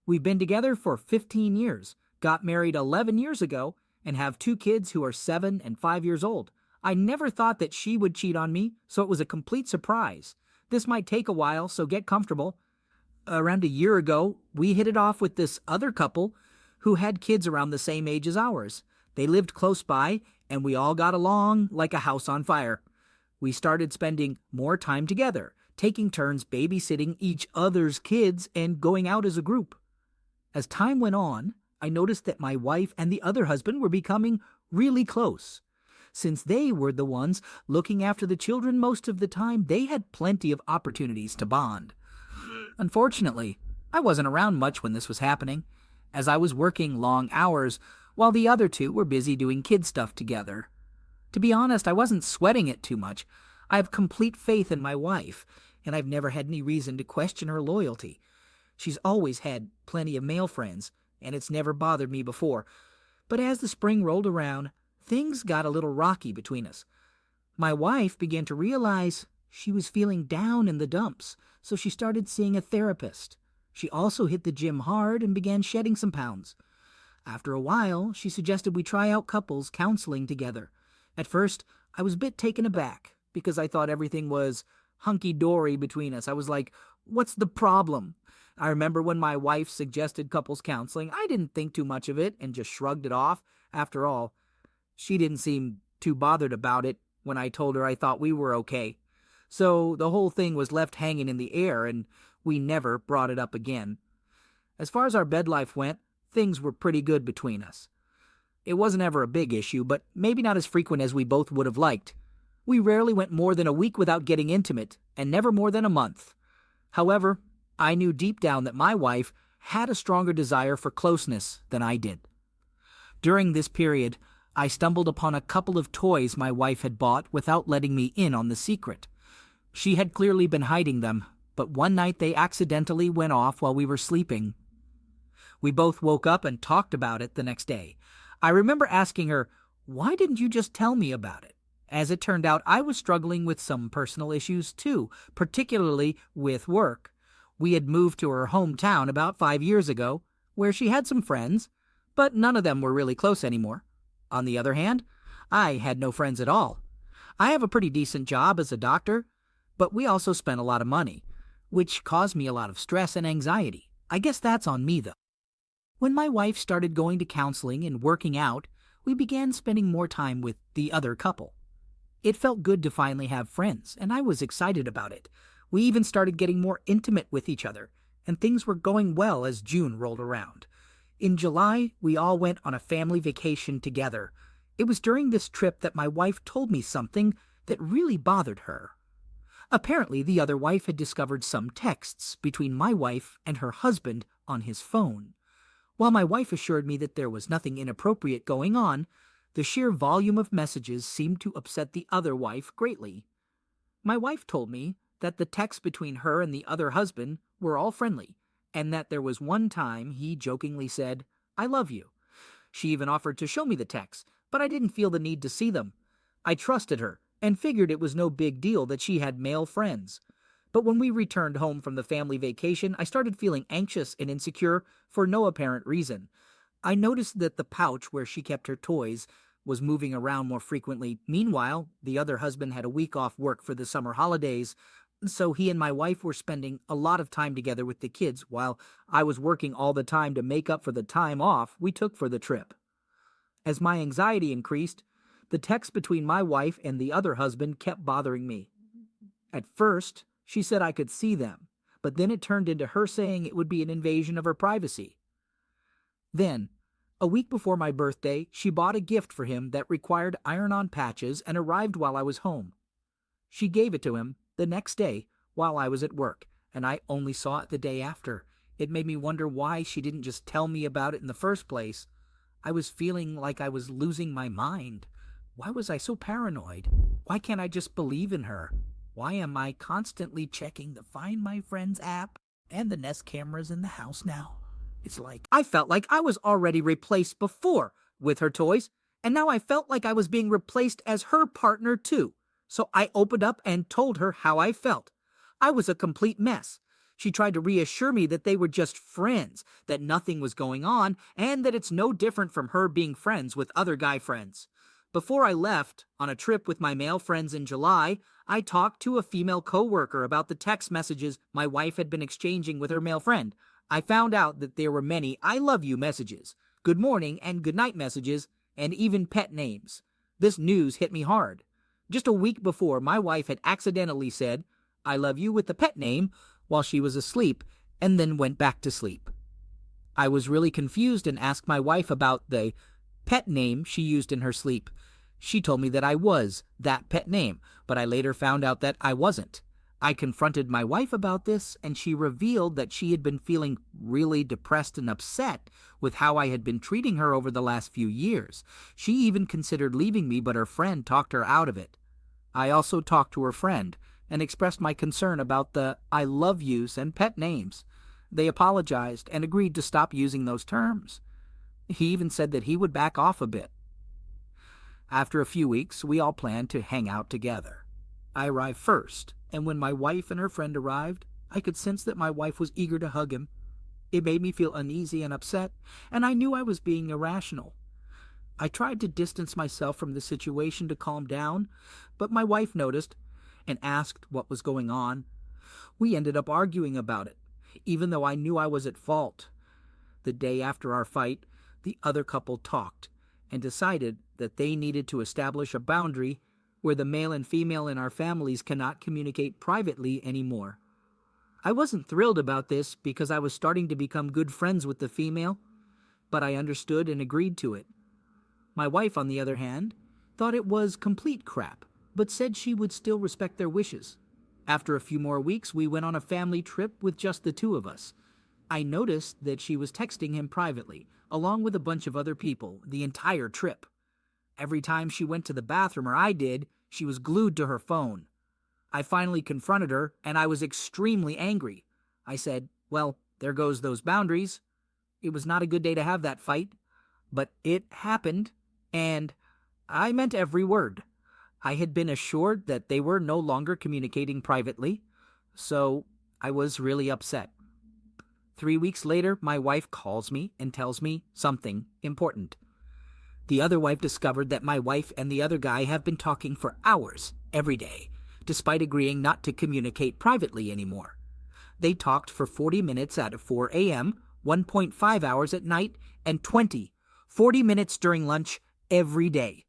We've been together for 15 years, got married 11 years ago, and have 2 kids who are 7 and 5 years old. I never thought that she would cheat on me, so it was a complete surprise. This might take a while, so get comfortable. Around a year ago, we hit it off with this other couple who had kids around the same age as ours. They lived close by, and we all got along like a house on fire. We started spending more time together, taking turns babysitting each other's kids and going out as a group. As time went on, I noticed that my wife and the other husband were becoming really close. Since they were the ones looking after the children most of the time, they had plenty of opportunities to bond. Unfortunately, I wasn't around much when this was happening, as I was working long hours while the other two were busy doing kid stuff together. To be honest, I wasn't sweating it too much. I have complete faith in my wife, and I've never had any reason to question her loyalty. She's always had plenty of male friends, and it's never bothered me before. But as the spring rolled around, things got a little rocky between us. My wife began to realize she was feeling down in the dumps, so she started seeing a therapist. She also hit the gym hard and began shedding some pounds. After a while, she suggested we try out couples counseling together. At first, I was a bit taken aback because I thought everything was hunky-dory between us. I was like, what's the problem? I remember when my wife suggested couples counseling, I didn't think too much of it and just shrugged it off. After all, she didn't seem too bothered about it when I told her I thought we were okay. So the whole thing was left hanging in the air, and we never brought it up again. As far as our bed life went, things were pretty good between us. It wasn't ever a big issue, but maybe not as frequent as we both would have liked. We rarely went more than a week without getting intimate, and never more than a month. However, I knew deep down that my wife had a stronger desire for closeness than I did. During this period, I stumbled upon a couple of toys my wife had bought without letting me in on the secret. She had clearly been hiding them, but one night they accidentally went off while we were sleeping. We both woke up and talked about it the next day. I remember asking her, "Why didn't you just tell me about it?" As it turned out, I was struggling with some personal issues too, particularly with work. We had moved to her hometown about 5 years ago, where she had some friends, but none of them were really close anymore. On the other hand, I had no friends at all. I have a pretty decent job as a doctor, but we also spent a lot of money, which caused me a lot of stress and anxiety. I guess that's on me, though. When my wife started going to counseling and working out, we began spending more time with the other couple. It felt good to finally have friends, and I was excited about it. We even started getting more intimate with each other, and things were going well as June rolled around. In July, we all went on a family vacation together. It was during this trip that my wife told me something that really bothered her. Apparently, the other wife had discovered some texts between my wife and her husband on his phone. While my wife assured me that there was nothing inappropriate going on, the sheer volume of messages seemed to upset the other wife greatly. My wife told me that the texts between her and the other husband were all friendly, and that there was one time he jokingly said, "I love you." She even offered to show me the texts, but I didn't feel the need to see them. I trusted her and figured it was no big deal that she had male friends. But when we returned home from the family vacation, I started feeling anxious and insecure for no apparent reason. I noticed that the pouch where she kept her toys was moving around more frequently. Meanwhile, the other husband had a week off work for the summer holidays, so he and my wife were spending a lot of time together with the kids while I was working all the time to make up for the time off we took for the trip. As my anxiety increased, the texts between my wife and the other husband kept bothering me. At first, she said I could see them, but then it turned into her saying it would be an invasion of her privacy. Then, a week before my birthday, she bought a gift for him that required iron-on patches and arrived while I was home. She gave it to him the next day while I was at work, and I only saw it the day after. It made me wonder why she didn't just tell me about it in the first place. I was feeling like I was losing my mind. Why was I so paranoid? Why can't I just believe in her? Why am I constantly checking the Find My Friends app and the Nest cameras in the house now? It's like I felt like I was already replaced before with her toys, and now I felt like I was being replaced as her partner too. So I opened up and told her how I felt. I was a complete mess. She tried to reassure me that they were just friends, that nothing was going on, and that it's no different from her being friends with other guy friends. Before I left, on a trip with my male friends in July, I talked to a female coworker about the text messages my wife had been exchanging with her male friend. I found out that there were many I love you messages, good morning and good night messages, and even pet names. This news hit me hard. Just a week before, my wife had accidentally said, I love you with the pet name, while she was asleep, and then went back to sleep. I was really confused and asked my wife about the pet name she used in her sleep. She told me that I was that pet name, but I later found out that I wasn't. I confronted my wife about this, and she revealed that she had been feeling really depressed and upset with how I had been treating her over the last few years. She even considered leaving me, but her friend talked her out of it. I also talked to her friend and expressed my concern about the I love yous and pet names. They apologized and agreed to stop using those terms. He even said that he would back off a bit. After a few weeks, we all planned to hang out together. I arrived first, and when my wife and her friend arrived, I could sense that my wife was eager to hug him. It made me feel uneasy and upset, and I knew I was being irrational. I tried to distance myself from the situation to calm down, but my wife noticed and asked what was going on. We ended up arguing about it, even though I knew I was at fault. The day after our fight, the other couple talked and decided that they needed to establish a boundary where the male and female in our families cannot communicate privately anymore. I wasn't thrilled about this because I was starting to become good friends with the female, but I understood and agreed to it. My wife, on the other hand, thought it was complete crap, but said she would still respect their wishes. After a few more weeks, we went on a family trip with just the two of us. I noticed that she was texting him privately, along with a bunch of other people, the entire trip. Every time she went to the bathroom, or I did, she was glued to her phone. I finally confronted her, and I was extremely angry. I said, well, there goes those boundaries. It was not a good day to have that fight, but it happened, and I meant every word. I had been assured that they were no longer communicating privately, so I was really upset. 3 weeks later, my wife calls me and tells me something important. The other wife discovered that my wife and the other guy have been talking for hours every day, despite agreeing not to communicate privately anymore. They talked for 40 minutes at 4 a.m., 1.5 hours at night, and 40 minutes during lunch every day.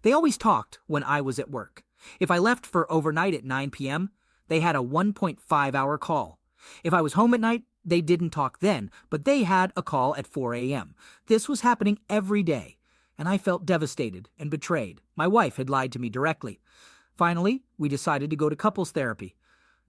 They always talked when I was at work. If I left for overnight at 9 p.m., they had a 1.5-hour call. If I was home at night, they didn't talk then, but they had a call at 4 a.m. This was happening every day, and I felt devastated and betrayed. My wife had lied to me directly. Finally, we decided to go to couples therapy.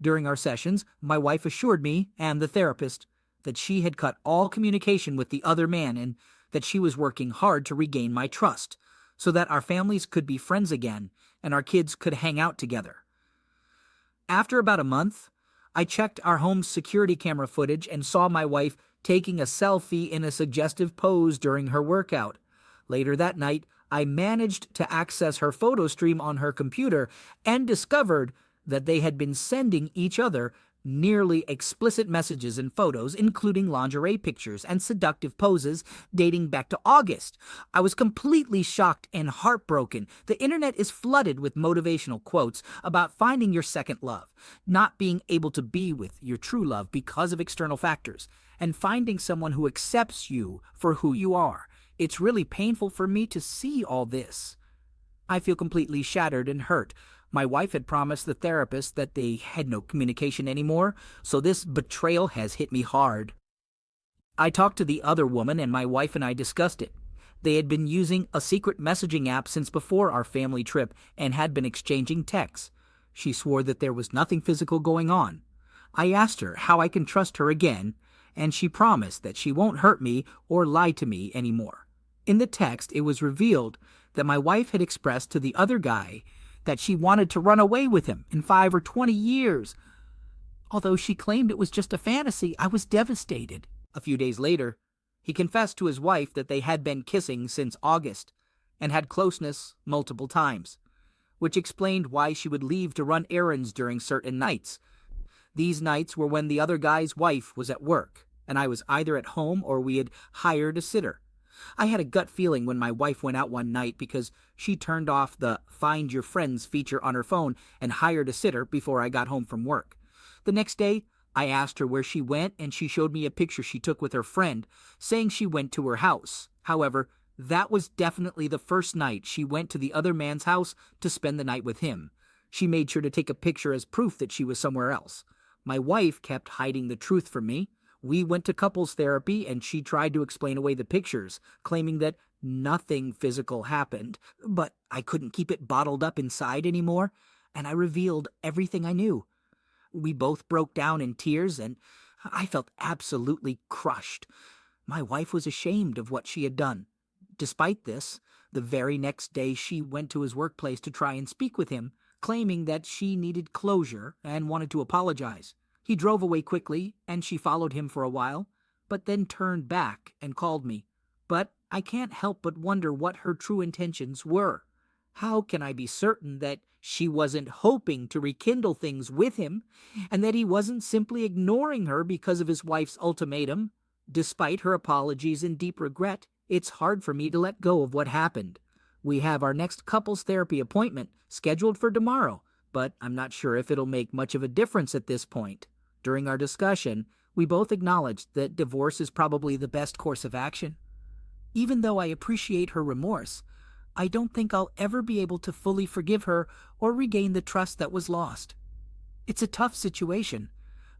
During our sessions, my wife assured me and the therapist that she had cut all communication with the other man and that she was working hard to regain my trust so that our families could be friends again and our kids could hang out together. After about a month, I checked our home's security camera footage and saw my wife taking a selfie in a suggestive pose during her workout. Later that night, I managed to access her photo stream on her computer and discovered that they had been sending each other nearly explicit messages and photos, including lingerie pictures and seductive poses dating back to August. I was completely shocked and heartbroken. The internet is flooded with motivational quotes about finding your second love, not being able to be with your true love because of external factors, and finding someone who accepts you for who you are. It's really painful for me to see all this. I feel completely shattered and hurt. My wife had promised the therapist that they had no communication anymore, so this betrayal has hit me hard. I talked to the other woman, and my wife and I discussed it. They had been using a secret messaging app since before our family trip and had been exchanging texts. She swore that there was nothing physical going on. I asked her how I can trust her again, and she promised that she won't hurt me or lie to me anymore. In the text, it was revealed that my wife had expressed to the other guy that she wanted to run away with him in 5 or 20 years. Although she claimed it was just a fantasy, I was devastated. A few days later, he confessed to his wife that they had been kissing since August and had closeness multiple times, which explained why she would leave to run errands during certain nights. These nights were when the other guy's wife was at work, and I was either at home or we had hired a sitter. I had a gut feeling when my wife went out one night because she turned off the Find Your Friends feature on her phone and hired a sitter before I got home from work. The next day, I asked her where she went, and she showed me a picture she took with her friend, saying she went to her house. However, that was definitely the first night she went to the other man's house to spend the night with him. She made sure to take a picture as proof that she was somewhere else. My wife kept hiding the truth from me. We went to couples therapy, and she tried to explain away the pictures, claiming that nothing physical happened. But I couldn't keep it bottled up inside anymore, and I revealed everything I knew. We both broke down in tears, and I felt absolutely crushed. My wife was ashamed of what she had done. Despite this, the very next day she went to his workplace to try and speak with him, claiming that she needed closure and wanted to apologize. He drove away quickly, and she followed him for a while, but then turned back and called me. But I can't help but wonder what her true intentions were. How can I be certain that she wasn't hoping to rekindle things with him, and that he wasn't simply ignoring her because of his wife's ultimatum? Despite her apologies and deep regret, it's hard for me to let go of what happened. We have our next couples therapy appointment scheduled for tomorrow, but I'm not sure if it'll make much of a difference at this point. During our discussion, we both acknowledged that divorce is probably the best course of action. Even though I appreciate her remorse, I don't think I'll ever be able to fully forgive her or regain the trust that was lost. It's a tough situation,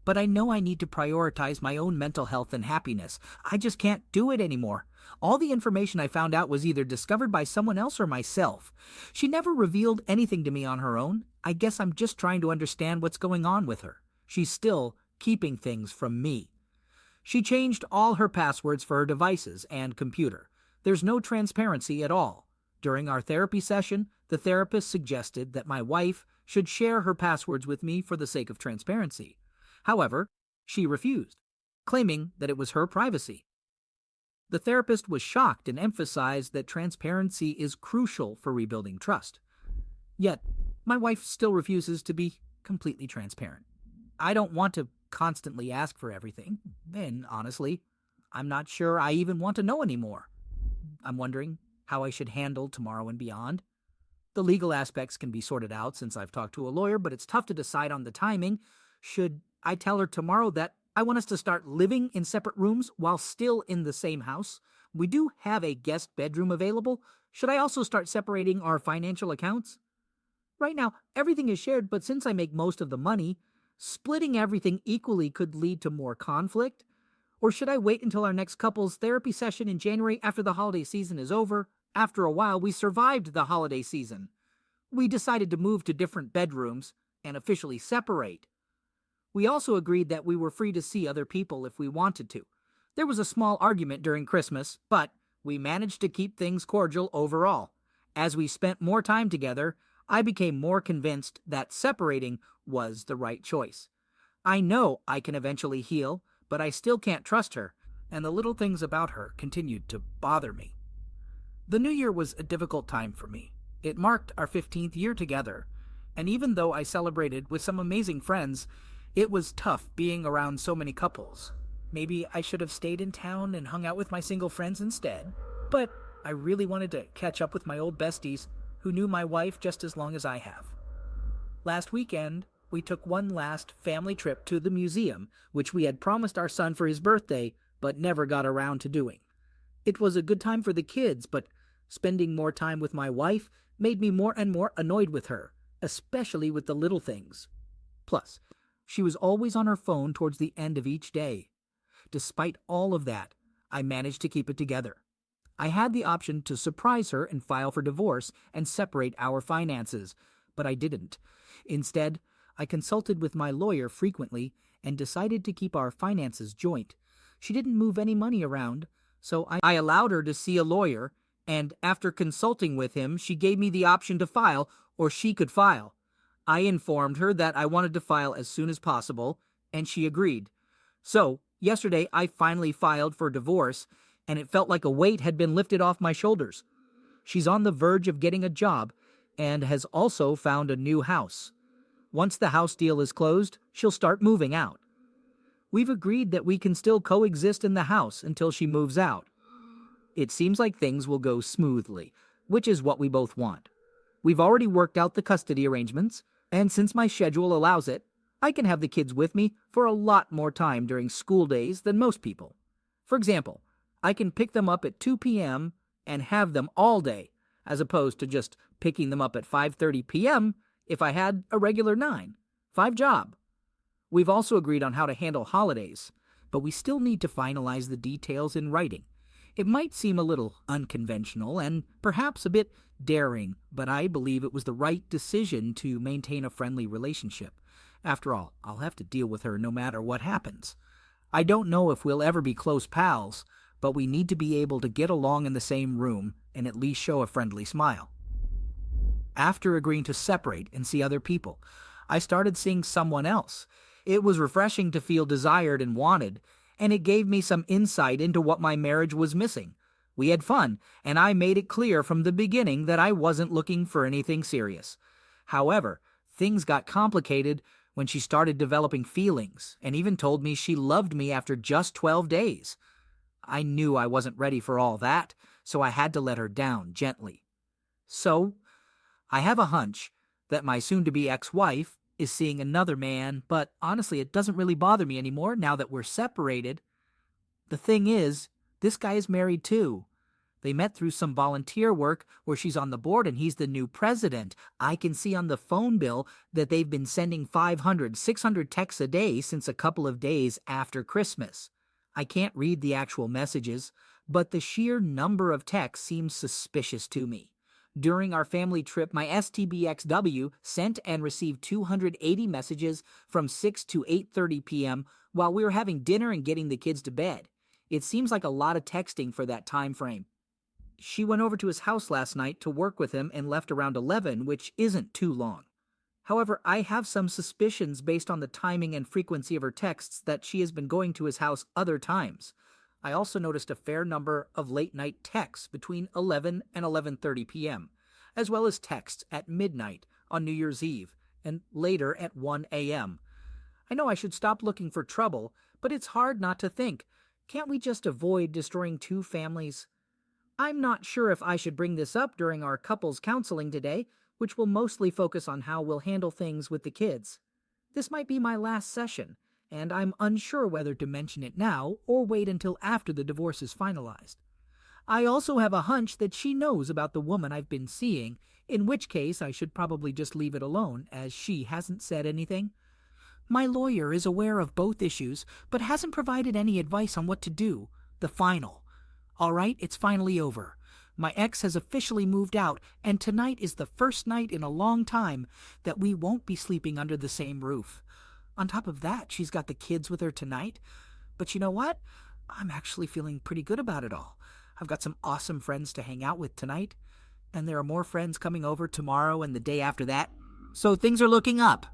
but I know I need to prioritize my own mental health and happiness. I just can't do it anymore. All the information I found out was either discovered by someone else or myself. She never revealed anything to me on her own. I guess I'm just trying to understand what's going on with her. She's still keeping things from me. She changed all her passwords for her devices and computer. There's no transparency at all. During our therapy session, the therapist suggested that my wife should share her passwords with me for the sake of transparency. However, she refused, claiming that it was her privacy. The therapist was shocked and emphasized that transparency is crucial for rebuilding trust. Yet, my wife still refuses to be completely transparent. I don't want to constantly ask for everything, and honestly, I'm not sure I even want to know anymore. I'm wondering how I should handle tomorrow and beyond. The legal aspects can be sorted out since I've talked to a lawyer, but it's tough to decide on the timing. Should I tell her tomorrow that I want us to start living in separate rooms while still in the same house? We do have a guest bedroom available. Should I also start separating our financial accounts? Right now, everything is shared, but since I make most of the money, splitting everything equally could lead to more conflict. Or should I wait until our next couples therapy session in January after the holiday season is over? After a while, we survived the holiday season. We decided to move to different bedrooms and officially separate. We also agreed that we were free to see other people if we wanted to. There was a small argument during Christmas, but we managed to keep things cordial overall. As we spent more time together, I became more convinced that separating was the right choice. I know I can eventually heal, but I still can't trust her, and the little things about her continued to bother me. The new year was a difficult time for me. It marked our 15th year together, and even though I celebrated with some amazing friends, it was tough being around so many couples. Maybe I should have stayed in town and hung out with my single friends instead, but I really wanted to catch up with my old besties who knew my wife just as long as I have. Last weekend, we took one last family trip to the museum, which we had promised our son for his birthday, but never got around to doing. It was a good time for the kids, but spending more time with my wife made me more and more annoyed with her, especially with the little things. Plus, she was always on her phone towards the end of each day. Despite all of that, I managed to keep it together. I had the option to surprise her and file for divorce and separate our finances, but I didn't. Instead, I consulted with my lawyer frequently and decided to keep our finances joint. She didn't move any money around, so I allowed her to see a lawyer, and after consulting with him, she gave me the option to file, or she could file. I informed her that I wanted to file as soon as possible, and she agreed. So, yesterday I finally filed for divorce, and it felt like a weight had been lifted off my shoulders. She's on the verge of getting a job, and has also found a new house. Once the house deal is closed, she'll start moving out. We've agreed that we can still coexist in the house until she moves out. It seems like things will go smoothly, which is what we both want. We've already worked out the custody arrangements, and since my schedule allows it, I can have the kids with me for a lot more time during school days than most people. For example, I can pick them up at 2 p.m. and have them all day, as opposed to just picking them up at 5:30 p.m. if I had a regular 9-5 job. We've also agreed on how to handle holidays, but we still need to finalize the details in writing. It might seem a little unconventional and perhaps a bit daring, but I believe it was the right decision to maintain a friendly relationship. After all, I'll have to deal with her no matter what happens. I don't know if we'll ever be close pals, but we need to be able to get along in the same room and at least show a friendly smile. After agreeing to separate and see other people, I started seeing someone else. It was refreshing to feel desired and wanted, and it gave me some insight into what my marriage was missing. We had fun, and I made it clear from the beginning that I wasn't looking for anything serious. However, things got complicated when she started developing feelings and even told me she loved me after just 12 days. I knew I wasn't ready for all that, so I had to let her down gently. So, I have a hunch that my soon-to-be ex-wife is seeing another man, but honestly, it doesn't really bother me anymore now that we're separated. The thing is, this guy is married too. They met through some volunteer work where she's on the board and he's the new president. I can see on the phone bill that they've been sending 500, 600 texts a day since a couple of days after Christmas. I can't read the actual messages, but the sheer number of texts seems suspicious to me. During our family trip, my STBXW sent and received 280 messages from 6 to 8:30 p.m. while we were having dinner and getting the kids to bed. It seems like a lot of texting for that time frame. She went over to his house last night to work with him and left around 11, which isn't too long. However, I have some suspicions based on the timing and frequency of her texts that she has been going to his house other times. I also noticed a fair number of late-night texts between 11 and 11:30 p.m., as well as texts at midnight on New Year's Eve and later at 1 a.m. I know I should stop looking for trouble, but it's hard not to think, can't we just avoid destroying two families? I'm not sure if I should bring this up during our couples counseling today, which will mostly focus on how we'll handle things with the kids. This might be my last session, and I'm unsure whether to mention it now or wait until after the divorce is finalized. I also have a hunch that she knows about the woman I've been seeing, in which case I should probably just leave it alone, as she hasn't said anything. My lawyer is aware of both issues, but hasn't provided any advice on what to do. The final. All right, it's finally over. My ex has officially moved out, and tonight is the first night in a long time that we won't be sleeping under the same roof. On top of that, she's got the kids with her tonight. But you know what? I'm actually feeling pretty good about it all. I've got some awesome friends to hang out with tonight, and there are more friends coming over tomorrow and the day after that. So things are looking up.